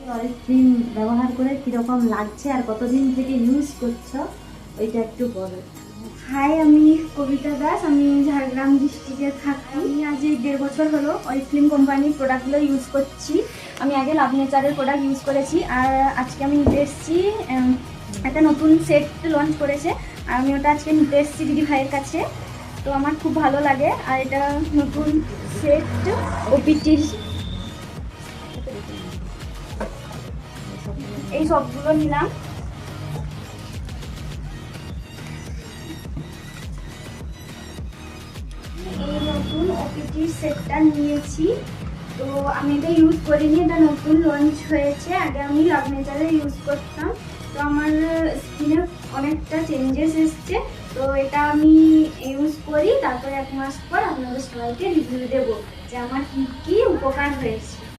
Oil cream ব্যবহার করে কীরকম লাগছে আর কতদিন থেকে ইউজ করছো ওইটা একটু বলো। হাই, আমি কবিতা দাস। আমি ঝাড়গ্রাম ডিস্ট্রিক্টে থাকি। আমি আজ এই 1.5 বছর হলো অরিফ্লেম কোম্পানির প্রোডাক্টগুলো ইউজ করছি। আমি আগে লাভ নেচারের প্রোডাক্ট ইউজ করেছি, আর আজকে আমি নিতে এসেছি একটা নতুন সেট লঞ্চ করেছে, আর আমি ওটা আজকে নিতে এসেছি দিদি ভাইয়ের কাছে। তো আমার খুব ভালো লাগে, আর এটা নতুন সেট ওপিটির এই সবগুলো নিলাম। এই নতুন ওপিটির সেটটা নিয়েছি। তো আমি এটা ইউজ করিনি, এটা নতুন লঞ্চ হয়েছে। আগে আমি লাভ নেচারের ইউজ করতাম, তো আমার স্কিনে অনেকটা চেঞ্জেস এসছে। তো এটা আমি ইউজ করি, তারপরে 1 মাস পর আপনাদের সবাইকে রিভিউ দেবো যে আমার কী কী উপকার হয়েছে।